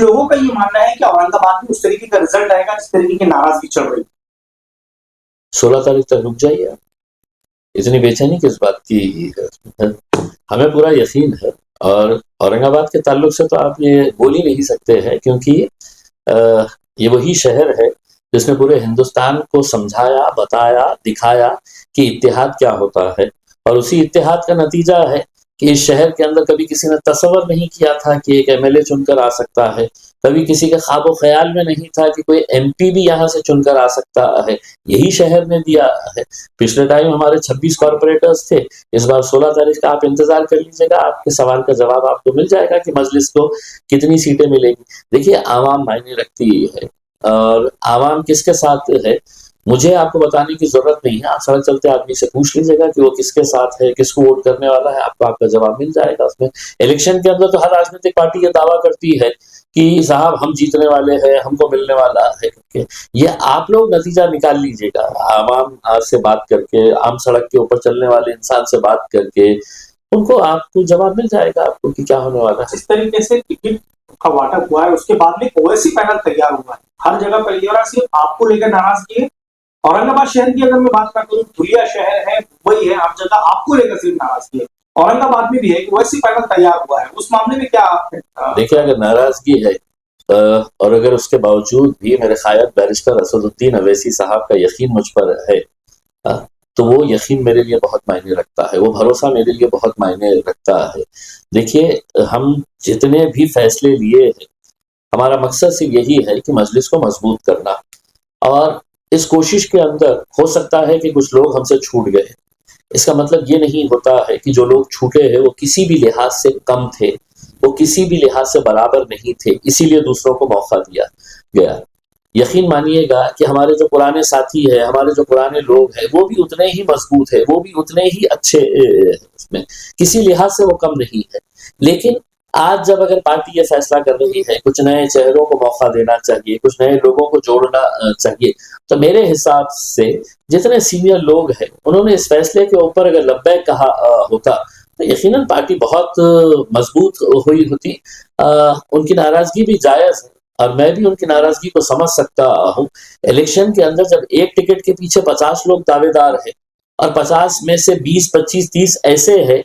लोगों का ये मानना है कि औरंगाबाद में उस तरीके का रिजल्ट आएगा जिस तरीके की नाराजगी चल रही है। 16 तारीख तक रुक जाइए आप, इतनी बेचैनी किस बात की है? हमें पूरा यकीन है। और औरंगाबाद के ताल्लुक से तो आप ये बोल ही नहीं सकते हैं, क्योंकि ये वही शहर है जिसने पूरे हिंदुस्तान को समझाया, बताया, दिखाया कि इत्तेहाद क्या होता है। और उसी इत्तेहाद का नतीजा है कि इस शहर के अंदर कभी किसी ने तसव्वुर नहीं किया था कि एक एमएलए चुनकर आ सकता है, कभी किसी के ख्वाब ख्याल में नहीं था कि कोई एमपी भी यहाँ से चुनकर आ सकता है। यही शहर ने दिया है। पिछले टाइम हमारे 26 कॉरपोरेटर्स थे, इस बार 16 तारीख का आप इंतजार कर लीजिएगा, आपके सवाल का जवाब आपको मिल जाएगा कि मजलिस को कितनी सीटें मिलेंगी। देखिए, आवाम मायने रखती है, और आवाम किसके साथ है मुझे आपको बताने की जरूरत नहीं है। आप सड़क चलते आदमी से पूछ लीजिएगा कि वो किसके साथ है, किसको वोट करने वाला है, आपको आपका जवाब मिल जाएगा। उसमें इलेक्शन के अंदर तो हर राजनीतिक पार्टी ये दावा करती है कि साहब हम जीतने वाले हैं, हमको मिलने वाला है। ये आप लोग नतीजा निकाल लीजिएगा, आवाम से बात करके, आम सड़क के ऊपर चलने वाले इंसान से बात करके, उनको आपको जवाब मिल जाएगा आपको कि क्या होने वाला है। जिस तरीके से टिकट का वाटअप हुआ है उसके बाद में ओवैसी पैनल तैयार हुआ है, हर जगह पर ये सिर्फ आपको लेकर नाराजगी है। औरंगाबाद शहर की अगर मैं बात करूं, धुलिया शहर है, मुंबई है, हर जगह आपको लेकर सिर्फ नाराजगी है। औरंगाबाद में भी है कि ओवैसी पैनल तैयार हुआ है, उस मामले में क्या आप देखिए, अगर नाराजगी है और अगर उसके बावजूद भी मेरे ख्याल बैरिस्टर असदुद्दीन अवैसी साहब का यकीन मुझ पर है, तो वो यकीन मेरे लिए बहुत मायने रखता है, वो भरोसा मेरे लिए बहुत मायने रखता है। देखिए, हम जितने भी फैसले लिए हैं, हमारा मकसद सिर्फ यही है कि मजलिस को मजबूत करना। और इस कोशिश के अंदर हो सकता है कि कुछ लोग हमसे छूट गए, इसका मतलब ये नहीं होता है कि जो लोग छूटे हैं वो किसी भी लिहाज से कम थे, वो किसी भी लिहाज से बराबर नहीं थे, इसीलिए दूसरों को मौका दिया गया। यकीन मानिएगा कि हमारे जो पुराने साथी है, हमारे जो पुराने लोग हैं, वो भी उतने ही मजबूत है, वो भी उतने ही अच्छे इसमें किसी लिहाज से वो कम नहीं है। लेकिन आज जब अगर पार्टी ये फैसला कर रही है कुछ नए चेहरों को मौका देना चाहिए, कुछ नए लोगों को जोड़ना चाहिए, तो मेरे हिसाब से जितने सीनियर लोग हैं उन्होंने इस फैसले के ऊपर अगर लब्बैक कहा होता तो यकीनन पार्टी बहुत मजबूत हुई होती। उनकी नाराजगी भी जायज है और मैं भी उनकी नाराजगी को समझ सकता हूँ। इलेक्शन के अंदर जब एक टिकट के पीछे 50 लोग दावेदार है और 50 में से 20, 25, 30 ऐसे है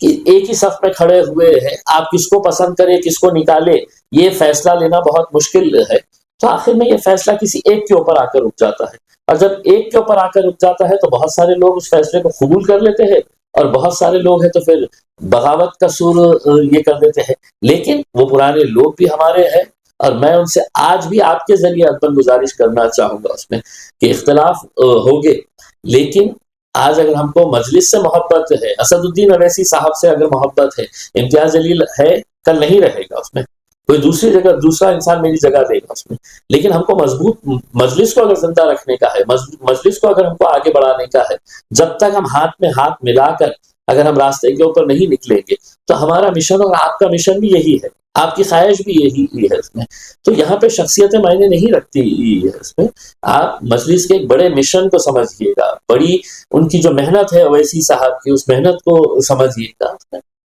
कि एक ही सफ में खड़े हुए हैं, आप किसको पसंद करें, किसको निकाले, ये फैसला लेना बहुत मुश्किल है। तो आखिर में ये फैसला किसी एक के ऊपर आकर रुक जाता है, और जब एक के ऊपर आकर रुक जाता है तो बहुत सारे लोग उस फैसले को कबूल कर लेते हैं और बहुत सारे लोग हैं तो फिर बगावत का सुर ये कर देते हैं। लेकिन वो पुराने लोग भी हमारे हैं और मैं उनसे आज भी आपके जरिए अदबन गुजारिश करना चाहूंगा उसमें कि इख्तलाफ होंगे, लेकिन आज अगर हमको मजलिस से मोहब्बत है, असदुद्दीन अवैसी साहब से अगर मोहब्बत है, इम्तियाज जलील है, कल नहीं रहेगा उसमें, कोई दूसरी जगह दूसरा इंसान मेरी जगह देगा उसमें, लेकिन हमको मजबूत मजलिस को अगर जिंदा रखने का है, मजलिस को अगर हमको आगे बढ़ाने का है, जब तक हम हाथ में हाथ मिलाकर अगर हम रास्ते के ऊपर नहीं निकलेंगे तो हमारा मिशन और आपका मिशन भी यही है, आपकी ख्वाहिश भी यही है इसमें। तो यहाँ पे शख्सियतें मायने नहीं रखती है इसमें। आप मजलिस के एक बड़े मिशन को समझिएगा, बड़ी उनकी जो मेहनत है अवैसी साहब की, उस मेहनत को समझिएगा।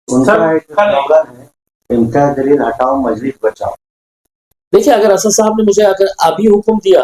उनका एक स्लोगन है, इम्तियाज जलील हटाओ मजलिस बचाओ। देखिए, अगर असद साहब ने मुझे अगर अभी हुक्म दिया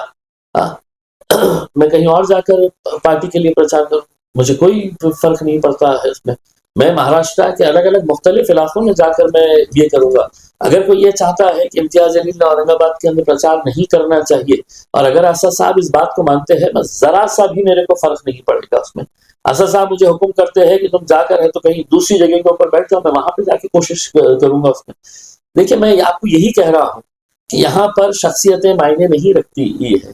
मैं कहीं और जाकर पार्टी के लिए प्रचार करूं, मुझे कोई फर्क नहीं पड़ता है इसमें। मैं महाराष्ट्र के अलग अलग मुख्तलिफ इलाकों में जाकर मैं ये करूंगा। अगर कोई ये चाहता है कि इम्तियाज जलील ने औरंगाबाद के अंदर प्रचार नहीं करना चाहिए, और अगर असद साहब इस बात को मानते हैं, मैं जरा सा भी मेरे को फर्क नहीं पड़ेगा उसमें। असद साहब मुझे हुक्म करते हैं कि तुम जाकर है तो कहीं दूसरी जगह के ऊपर बैठ जाओ, मैं वहां पे जाके कोशिश करूंगा उसमें। देखिए, मैं आपको यही कह रहा हूँ कि यहाँ पर शख्सियतें मायने नहीं रखती है।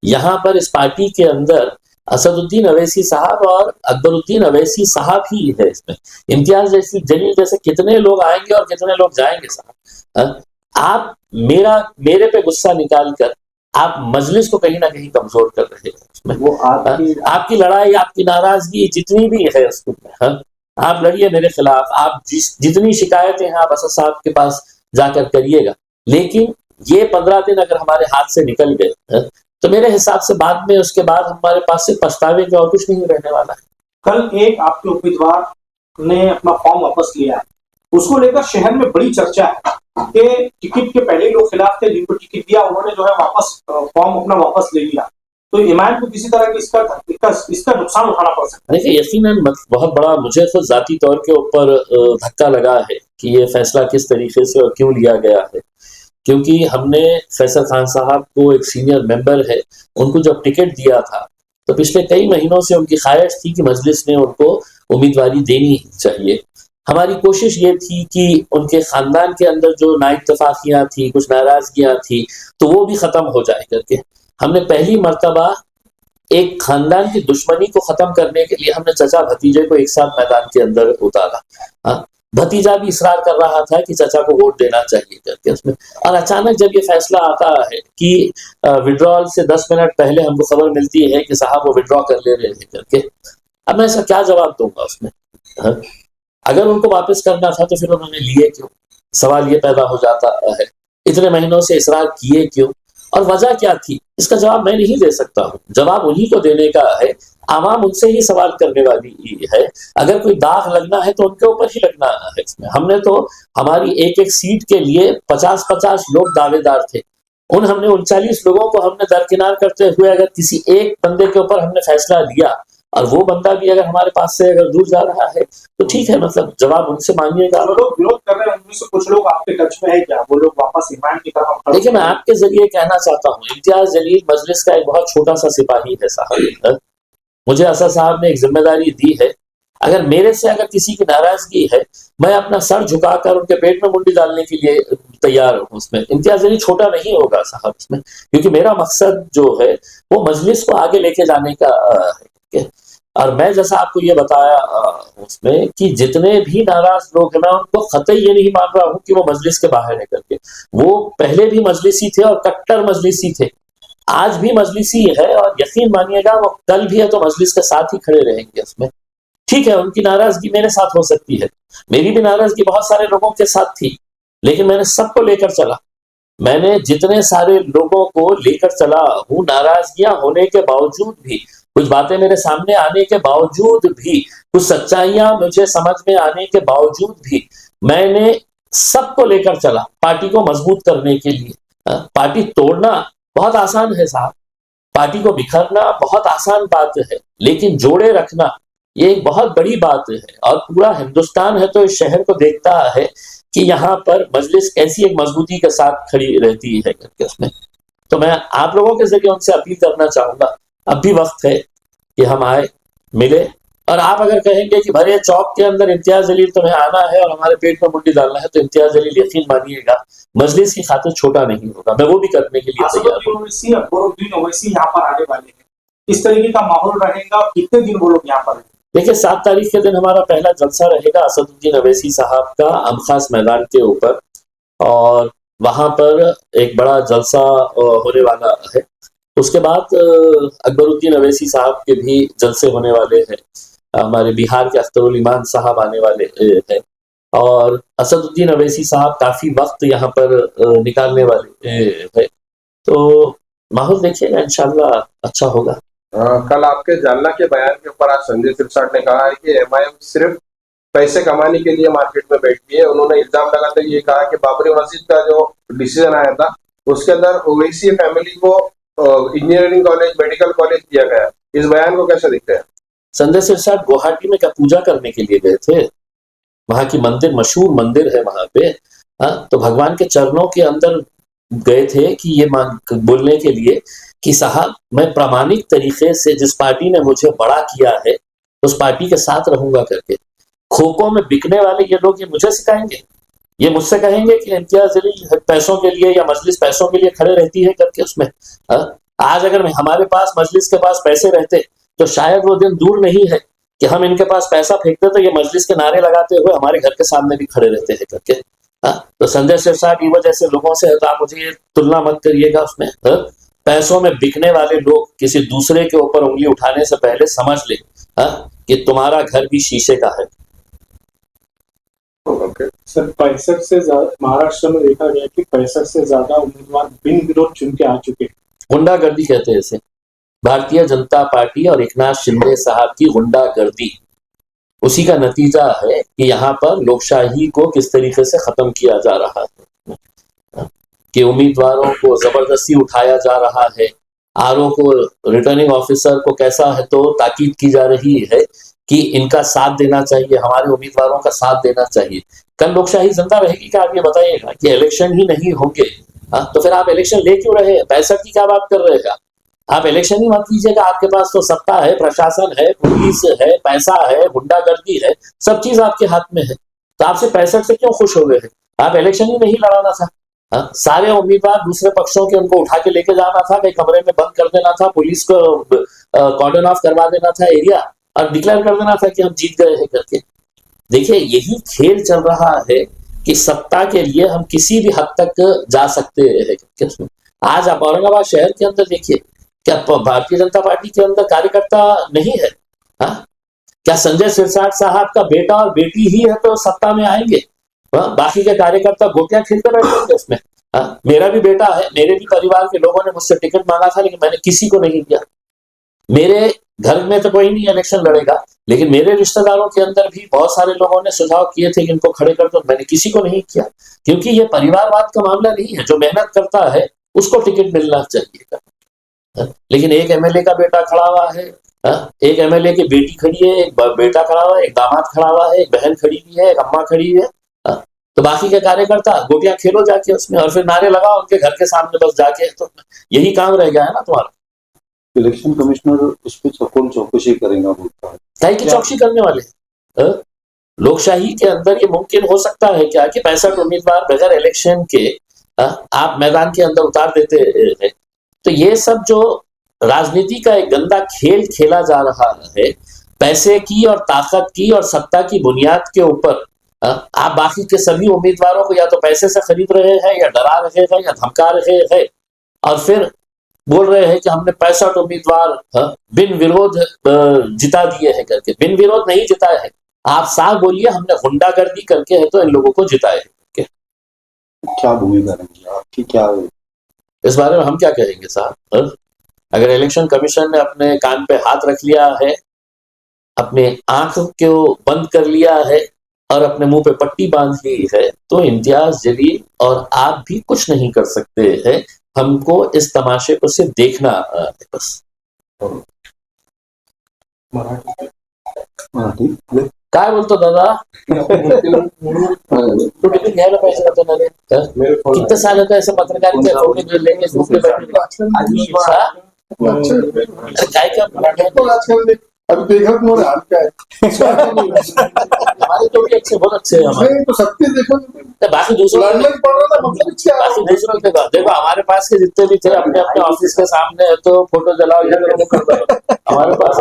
यहाँ पर इस पार्टी के अंदर असदुद्दीन अवैसी साहब और अकबरुद्दीन अवैसी साहब ही है इसमें। इम्तियाज जलील जैसे कितने लोग आएंगे और कितने लोग जाएंगे साहब। आप मेरे पे गुस्सा निकाल कर आप मजलिस को कहीं ना कहीं कमजोर कर रहे हैं उसमें। वो आपकी लड़ाई, आपकी नाराजगी जितनी भी है उसमें, आप लड़िए मेरे खिलाफ, आप जितनी शिकायतें हैं आप असद साहब के पास जाकर करिएगा, लेकिन ये 15 दिन अगर हमारे हाथ से निकल गए तो मेरे हिसाब से बाद में उसके बाद हमारे पास से पछतावे के और कुछ नहीं रहने वाला है। कल एक आपके उम्मीदवार ने अपना फॉर्म वापस लिया है, उसको लेकर शहर में बड़ी चर्चा है कि टिकट के पहले लोग खिलाफ थे, जिनको टिकट दिया उन्होंने जो है वापस फॉर्म अपना वापस ले लिया। तो इमाम को किसी तरह की इसका नुकसान उठाना पड़ सकता है। देखिए, यकीनन बहुत बड़ा मुझे तो जाती तौर के ऊपर धक्का लगा है कि ये फैसला किस तरीके से और क्यों लिया गया है, क्योंकि हमने फैसल खान साहब को, एक सीनियर मेंबर है, उनको जब टिकट दिया था तो पिछले कई महीनों से उनकी ख्वाहिश थी कि मजलिस ने उनको उम्मीदवारी देनी चाहिए। हमारी कोशिश ये थी कि उनके खानदान के अंदर जो नाइत्तफाकियां थी, कुछ नाराजगियां थी, तो वो भी खत्म हो जाए करके हमने पहली मर्तबा एक खानदान की दुश्मनी को खत्म करने के लिए हमने चचा भतीजे को एक साथ मैदान के अंदर उतारा। हाँ, भतीजा भी इसरार कर रहा था कि चचा को वोट देना चाहिए करके उसमें, और अचानक जब ये फैसला आता है कि विड्रॉल से 10 मिनट पहले हमको खबर मिलती है कि साहब वो विड्रॉ कर ले रहे हैं करके, अब मैं इसका क्या जवाब दूंगा उसमें? हाँ? अगर उनको वापस करना था तो फिर उन्होंने लिए क्यों? सवाल ये पैदा हो जाता है, इतने महीनों से इसरार किए क्यों और वजह क्या थी? इसका जवाब मैं नहीं दे सकता हूँ, जवाब उन्हीं को देने का है। आवाम उनसे ही सवाल करने वाली है। अगर कोई दाग लगना है तो उनके ऊपर ही लगना है। इसमें हमने तो हमारी एक एक सीट के लिए 50-50 लोग दावेदार थे, हमने 39 लोगों को हमने दरकिनार करते हुए अगर किसी एक बंदे के ऊपर हमने फैसला लिया और वो बंदा भी अगर हमारे पास से अगर दूर जा रहा है तो ठीक है, मतलब जवाब उनसे मांगिएगा। जो लोग विरोध कर रहे हैं उनमें से कुछ लोग आपके टच में है क्या? वो लोग वापस ईमान की तरफ? देखिए, मैं आपके जरिए कहना चाहता हूँ, इम्तियाज जलील मजलिस का एक बहुत छोटा सा सिपाही है साहब। मुझे असद साहब ने एक जिम्मेदारी दी है, अगर मेरे से अगर किसी की नाराजगी है, मैं अपना सर झुकाकर उनके पेट में मुंडी डालने के लिए तैयार हूँ। उसमें इम्तियाज जलील छोटा नहीं होगा साहब इसमें, क्योंकि मेरा मकसद जो है वो मजलिस को आगे लेके जाने का है। और मैं जैसा आपको ये बताया उसमें कि जितने भी नाराज लोग हैं, मैं उनको कतई ये नहीं मान रहा हूँ कि वो मजलिस के बाहर है करके। वो पहले भी मजलिसी थे और कट्टर मजलिसी थे, आज भी मजलिसी है, और यकीन मानिएगा वो कल भी है तो मजलिस के साथ ही खड़े रहेंगे उसमें। ठीक है, उनकी नाराजगी मेरे साथ हो सकती है, मेरी भी नाराजगी बहुत सारे लोगों के साथ थी, लेकिन मैंने सबको लेकर चला। मैंने जितने सारे लोगों को लेकर चला हूँ, नाराजगियां होने के बावजूद भी, कुछ बातें मेरे सामने आने के बावजूद भी, कुछ सच्चाइयां मुझे समझ में आने के बावजूद भी, मैंने सबको लेकर चला पार्टी को मजबूत करने के लिए। पार्टी तोड़ना बहुत आसान है साहब, पार्टी को बिखरना बहुत आसान बात है, लेकिन जोड़े रखना ये एक बहुत बड़ी बात है। और पूरा हिंदुस्तान है तो इस शहर को देखता है कि यहाँ पर मजलिस कैसी एक मजबूती के साथ खड़ी रहती है करके उसमें। तो मैं आप लोगों के जरिए उनसे अपील करना चाहूंगा, अब भी वक्त है कि हम आए, मिले, और आप अगर कहेंगे कि भरे चौक के अंदर इम्तियाज जलील तुम्हें आना है और हमारे पेट में मुंडी डालना है, तो इम्तियाज जलील यकीन मानिएगा मजलिस की खातिर छोटा नहीं होगा, मैं वो भी करने के लिए तैयार हूँ। अकबरुद्दीन ओवैसी यहाँ पर आने वाले हैं, इस तरीके का माहौल रहेगा? कितने दिन वो लोग यहाँ पर? देखिए, 7 तारीख के दिन हमारा पहला जलसा रहेगा असदुद्दीन अवैसी साहब का अमखास मैदान के ऊपर, और वहां पर एक बड़ा जलसा होने वाला है। उसके बाद अकबरुद्दीन अवैसी साहब के भी जलसे होने वाले हैं, हमारे बिहार के अख्तरुल ईमान साहब आने वाले हैं, और असदुद्दीन अवैसी साहब काफी वक्त यहाँ पर निकालने वाले हैं। तो माहौल देखिएगा, इंशाल्लाह अच्छा होगा। कल आपके जालना के बयान के ऊपर आज संजय सिरसाट ने कहा है कि एमआईएम सिर्फ पैसे कमाने के लिए मार्केट में बैठी है। उन्होंने इल्जाम लगाते हुए ये कहा कि बाबरी मस्जिद का जो डिसीजन आया था उसके अंदर ओवैसी फैमिली को इंजीनियरिंग कॉलेज, मेडिकल कॉलेज दिया गया। इस बयान को कैसे देखते हैं? संजय सिरसाट गुवाहाटी में क्या पूजा करने के लिए गए थे? वहां की मंदिर, मशहूर मंदिर है वहां पे, तो भगवान के चरणों के अंदर गए थे कि ये बोलने के लिए कि साहब मैं प्रामाणिक तरीके से जिस पार्टी ने मुझे बड़ा किया है उस पार्टी के साथ रहूंगा करके। खोखो में बिकने वाले ये लोग ये मुझे सिखाएंगे, ये मुझसे कहेंगे कि इम्तियाज जलील पैसों के लिए या मजलिस पैसों के लिए खड़े रहती है करके उसमें। आज अगर हमारे पास, मजलिस के पास पैसे रहते तो शायद वो दिन दूर नहीं है कि हम इनके पास पैसा फेंकते तो ये मजलिस के नारे लगाते हुए हमारे घर के सामने भी खड़े रहते हैं करके। तो संजय सिरसाट की वजह से लोगों से आप मुझे ये तुलना मत करिएगा उसमें। पैसों में बिकने वाले लोग किसी दूसरे के ऊपर उंगली उठाने से पहले समझ ले कि तुम्हारा घर भी शीशे का है। सर, 65 से महाराष्ट्र में देखा गया कि 65 से ज्यादा उम्मीदवार बिन विरोध चुन के आ चुके। गुंडागर्दी कहते हैं इसे, भारतीय जनता पार्टी और एकनाथ शिंदे साहब की गुंडागर्दी। उसी का नतीजा है कि यहाँ पर लोकशाही को किस तरीके से खत्म किया जा रहा है, कि उम्मीदवारों को जबरदस्ती उठाया जा रहा है, आरओ को, रिटर्निंग ऑफिसर को कैसा है तो ताकीद की जा रही है कि इनका साथ देना चाहिए, हमारे उम्मीदवारों का साथ देना चाहिए। कल लोकशाही जिंदा रहेगी क्या? आप ये बताइएगा कि इलेक्शन ही नहीं होंगे, तो फिर आप इलेक्शन ले क्यों रहे हैं? 65 की क्या बात कर रहे हैं आप? इलेक्शन ही मत कीजिएगा, आपके पास तो सत्ता है, प्रशासन है, पुलिस है, पैसा है, गुंडागर्दी है, सब चीज आपके हाथ में है, तो आपसे 65 से क्यों खुश हो गए हैं? आप इलेक्शन ही नहीं लड़ाना था। सारे उम्मीदवार दूसरे पक्षों के उनको उठा के लेके जाना था, कहीं कमरे में बंद कर देना था, पुलिस को कॉर्डन ऑफ करवा देना था एरिया, और डिक्लेयर कर देना था कि हम जीत गए हैं करके। देखिए, यही खेल चल रहा है कि सत्ता के लिए हम किसी भी हद तक जा सकते हैं। आज आप औरंगाबाद शहर के अंदर देखिए, क्या भारतीय जनता पार्टी के अंदर कार्यकर्ता नहीं है? क्या संजय सिरसाट साहब का बेटा और बेटी ही है तो सत्ता में आएंगे? बाकी के कार्यकर्ता गोटियां खेलते बैठेंगे उसमें। मेरा भी बेटा है, मेरे भी परिवार के लोगों ने मुझसे टिकट मांगा था, लेकिन मैंने किसी को नहीं दिया। मेरे घर में तो कोई नहीं इलेक्शन लड़ेगा, लेकिन मेरे रिश्तेदारों के अंदर भी बहुत सारे लोगों ने सुझाव किए थे कि इनको खड़े कर दो, मैंने किसी को नहीं किया, क्योंकि ये परिवारवाद का मामला नहीं है। जो मेहनत करता है उसको टिकट मिलना चाहिए। लेकिन एक एमएलए का बेटा खड़ा हुआ है, एक एमएलए की बेटी खड़ी है, एक बेटा खड़ा हुआ है, एक दामाद खड़ा हुआ है, एक बहन खड़ी हुई है, एक अम्मा खड़ी हुई है, तो बाकी के कार्यकर्ता गोटियां खेलो जाके उसमें, और फिर नारे लगाओ उनके घर के सामने बस जाके। तो यही काम रह गया है ना तुम्हारा। इलेक्शन कमिश्नर उस पर कौन चौकसी करेगा बोलता है? क्या की चौकसी करने वाले? लोकशाही के अंदर ये मुमकिन हो सकता है क्या कि 65 उम्मीदवार बगैर इलेक्शन के आप मैदान के अंदर उतार देते हैं? तो ये सब जो राजनीति का एक गंदा खेल खेला जा रहा है, पैसे की और ताकत की और सत्ता की बुनियाद के ऊपर, आप बाकी के सभी उम्मीदवारों को या तो पैसे से खरीद रहे हैं, या डरा रहे हैं, या धमका रहे हैं, और फिर बोल रहे हैं कि हमने 65 उम्मीदवार बिन विरोध जिता दिए हैं करके। बिन विरोध नहीं जिताए हैं, आप साफ बोलिए हमने गुंडागर्दी करके है तो इन लोगों को जिताए हैं। क्या भूमिका रहेगी आपकी? क्या इस बारे में हम क्या कहेंगे साहब? अगर इलेक्शन कमीशन ने अपने कान पे हाथ रख लिया है, अपने आंख को बंद कर लिया है और अपने मुंह पे पट्टी बांध ली है, तो इम्तियाज जलील और आप भी कुछ नहीं कर सकते हैं। हमको इस तमाशे को सिर्फ देखना है बस। काय बोलतो दादा? तू टिकट घ्यायला पाहिजे का तुम्हाला? किती साल होतं ऐसे पत्रकारिता फोटो लेके घूमते बैठे? काय क्या अभी देखा तुम्हारे हाल क्या है? हमारे तो भी अच्छे, बहुत अच्छे हैं हमारे। नहीं तो सबके देखो, बाकी दूसरों लड़ने पड़ रहा था, मतलब क्या? बाकी दूसरों के देखो, हमारे पास के जितने भी थे अपने अपने ऑफिस के सामने है तो फोटो जलाओ, ये करो, वो करो। हमारे पास